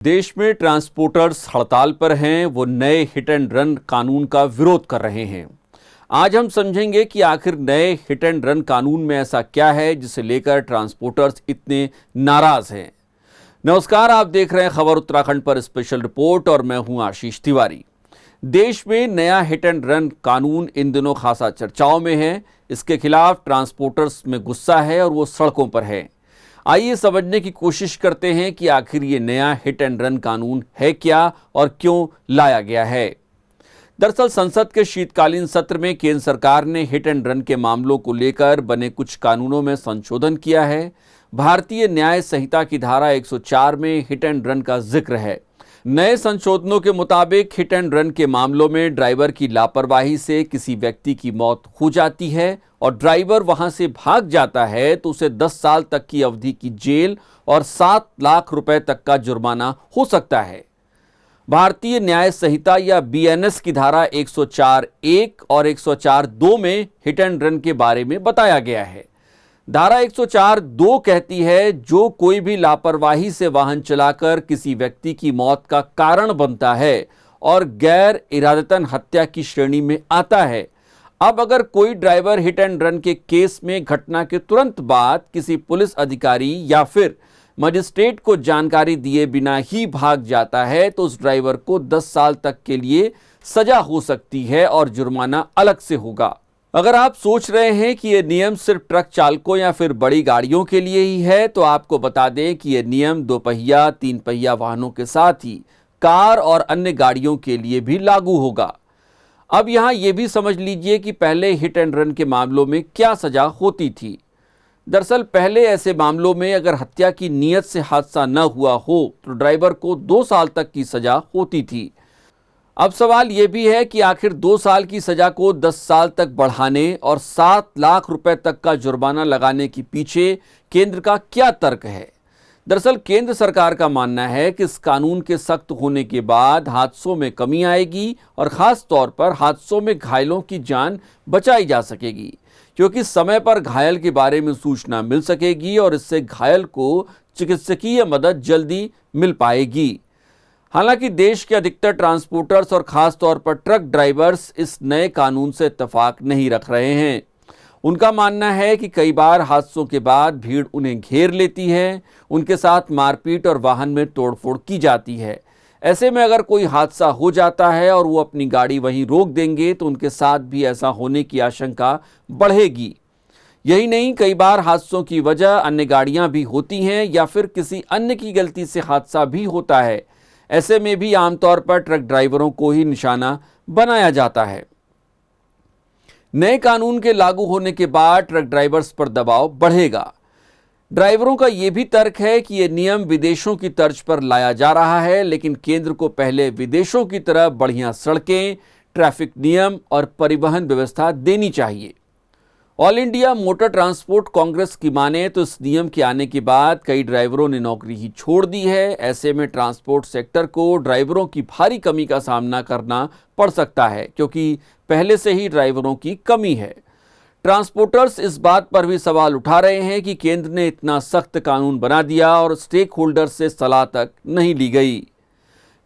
देश में ट्रांसपोर्टर्स हड़ताल पर हैं। वो नए हिट एंड रन कानून का विरोध कर रहे हैं। आज हम समझेंगे कि आखिर नए हिट एंड रन कानून में ऐसा क्या है जिसे लेकर ट्रांसपोर्टर्स इतने नाराज हैं। नमस्कार, आप देख रहे हैं खबर उत्तराखंड पर स्पेशल रिपोर्ट और मैं हूं आशीष तिवारी। देश में नया हिट एंड रन कानून इन दिनों खासा चर्चाओं में है। इसके खिलाफ ट्रांसपोर्टर्स में गुस्सा है और वो सड़कों पर है। आइए समझने की कोशिश करते हैं कि आखिर ये नया हिट एंड रन कानून है क्या और क्यों लाया गया है। दरअसल संसद के शीतकालीन सत्र में केंद्र सरकार ने हिट एंड रन के मामलों को लेकर बने कुछ कानूनों में संशोधन किया है। भारतीय न्याय संहिता की धारा 104 में हिट एंड रन का जिक्र है। नए संशोधनों के मुताबिक हिट एंड रन के मामलों में ड्राइवर की लापरवाही से किसी व्यक्ति की मौत हो जाती है और ड्राइवर वहां से भाग जाता है तो उसे 10 साल तक की अवधि की जेल और 7 लाख रुपए तक का जुर्माना हो सकता है। भारतीय न्याय संहिता या बीएनएस की धारा 104(1) और 104(2) में हिट एंड रन के बारे में बताया गया है। धारा 104(2) कहती है, जो कोई भी लापरवाही से वाहन चलाकर किसी व्यक्ति की मौत का कारण बनता है और गैर इरादतन हत्या की श्रेणी में आता है। अब अगर कोई ड्राइवर हिट एंड रन के केस में घटना के तुरंत बाद किसी पुलिस अधिकारी या फिर मजिस्ट्रेट को जानकारी दिए बिना ही भाग जाता है तो उस ड्राइवर को 10 साल तक के लिए सजा हो सकती है और जुर्माना अलग से होगा। अगर आप सोच रहे हैं कि यह नियम सिर्फ ट्रक चालकों या फिर बड़ी गाड़ियों के लिए ही है तो आपको बता दें कि यह नियम 2 पहिया 3 पहिया वाहनों के साथ ही कार और अन्य गाड़ियों के लिए भी लागू होगा। अब यहां यह भी समझ लीजिए कि पहले हिट एंड रन के मामलों में क्या सजा होती थी। दरअसल पहले ऐसे मामलों में अगर हत्या की नीयत से हादसा न हुआ हो तो ड्राइवर को 2 साल तक की सजा होती थी। अब सवाल यह भी है कि आखिर 2 साल की सजा को 10 साल तक बढ़ाने और 7 लाख रुपए तक का जुर्माना लगाने के पीछे केंद्र का क्या तर्क है। दरअसल केंद्र सरकार का मानना है कि इस कानून के सख्त होने के बाद हादसों में कमी आएगी और खास तौर पर हादसों में घायलों की जान बचाई जा सकेगी, क्योंकि समय पर घायल के बारे में सूचना मिल सकेगी और इससे घायल को चिकित्सकीय मदद जल्दी मिल पाएगी। हालांकि देश के अधिकतर ट्रांसपोर्टर्स और खास तौर पर ट्रक ड्राइवर्स इस नए कानून से इत्तेफाक नहीं रख रहे हैं। उनका मानना है कि कई बार हादसों के बाद भीड़ उन्हें घेर लेती है, उनके साथ मारपीट और वाहन में तोड़फोड़ की जाती है। ऐसे में अगर कोई हादसा हो जाता है और वो अपनी गाड़ी वहीं रोक देंगे तो उनके साथ भी ऐसा होने की आशंका बढ़ेगी। यही नहीं, कई बार हादसों की वजह अन्य गाड़ियां भी होती हैं या फिर किसी अन्य की गलती से हादसा भी होता है। ऐसे में भी आमतौर पर ट्रक ड्राइवरों को ही निशाना बनाया जाता है। नए कानून के लागू होने के बाद ट्रक ड्राइवर्स पर दबाव बढ़ेगा। ड्राइवरों का यह भी तर्क है कि यह नियम विदेशों की तर्ज पर लाया जा रहा है, लेकिन केंद्र को पहले विदेशों की तरह बढ़िया सड़कें, ट्रैफिक नियम और परिवहन व्यवस्था देनी चाहिए। All India motor transport Congress की माने तो इस नियम के आने के बाद कई ड्राइवरों ने नौकरी ही छोड़ दी है। ऐसे में ट्रांसपोर्ट सेक्टर को ड्राइवरों की भारी कमी का सामना करना पड़ सकता है, क्योंकि पहले से ही ड्राइवरों की कमी है। ट्रांसपोर्टर्स इस बात पर भी सवाल उठा रहे हैं कि केंद्र ने इतना सख्त कानून बना दिया और स्टेक होल्डर से सलाह तक नहीं ली गई।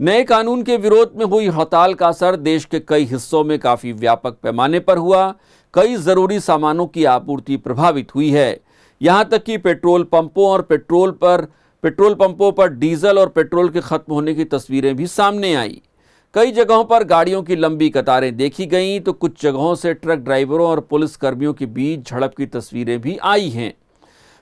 नए कानून के विरोध में हुई हड़ताल का असर देश के कई हिस्सों में काफी व्यापक पैमाने पर हुआ। कई जरूरी सामानों की आपूर्ति प्रभावित हुई है। यहां तक कि पेट्रोल पंपों पर डीजल और पेट्रोल के खत्म होने की तस्वीरें भी सामने आई। कई जगहों पर गाड़ियों की लंबी कतारें देखी गईं तो कुछ जगहों से ट्रक ड्राइवरों और पुलिस कर्मियों के बीच झड़प की तस्वीरें भी आई हैं।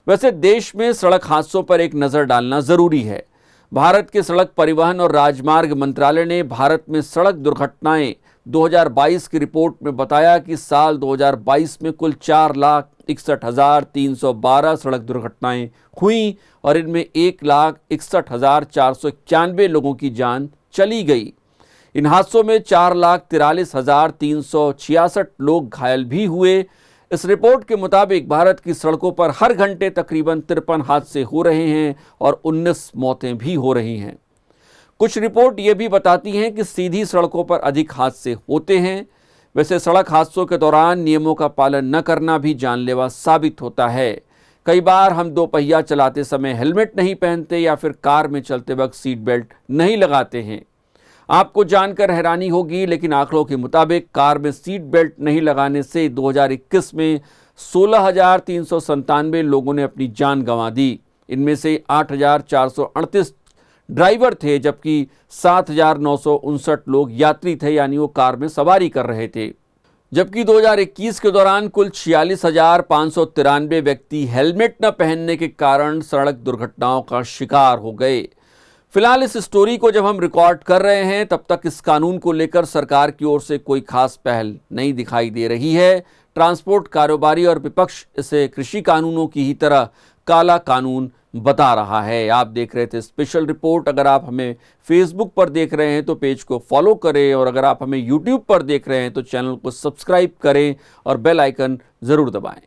वैसे देश में सड़क हादसों पर एक नज़र डालना जरूरी है। भारत के सड़क परिवहन और राजमार्ग मंत्रालय ने भारत में सड़क दुर्घटनाएं 2022 की रिपोर्ट में बताया कि साल 2022 में कुल 4,61,312 सड़क दुर्घटनाएं हुई और इनमें 1,61,491 लोगों की जान चली गई। इन हादसों में 4,43,366 लोग घायल भी हुए। इस रिपोर्ट के मुताबिक भारत की सड़कों पर हर घंटे तकरीबन 53 हादसे हो रहे हैं और 19 मौतें भी हो रही हैं। कुछ रिपोर्ट ये भी बताती हैं कि सीधी सड़कों पर अधिक हादसे होते हैं। वैसे सड़क हादसों के दौरान नियमों का पालन न करना भी जानलेवा साबित होता है। कई बार हम दो पहिया चलाते समय हेलमेट नहीं पहनते या फिर कार में चलते वक्त सीट बेल्ट नहीं लगाते हैं। आपको जानकर हैरानी होगी, लेकिन आंकड़ों के मुताबिक कार में सीट बेल्ट नहीं लगाने से 2021 में 16,397 लोगों ने अपनी जान गंवा दी। इनमें से 8,438 ड्राइवर थे, जबकि 7,959 लोग यात्री थे, यानी वो कार में सवारी कर रहे थे। जबकि 2021 के दौरान कुल 46,593 व्यक्ति हेलमेट न पहनने के कारण सड़क दुर्घटनाओं का शिकार हो गए। फिलहाल इस स्टोरी को जब हम रिकॉर्ड कर रहे हैं, तब तक इस कानून को लेकर सरकार की ओर से कोई खास पहल नहीं दिखाई दे रही है। ट्रांसपोर्ट कारोबारी और विपक्ष इसे कृषि कानूनों की ही तरह काला कानून बता रहा है। आप देख रहे थे स्पेशल रिपोर्ट। अगर आप हमें फेसबुक पर देख रहे हैं तो पेज को फॉलो करें, और अगर आप हमें यूट्यूब पर देख रहे हैं तो चैनल को सब्सक्राइब करें और बेल आइकन ज़रूर दबाएं।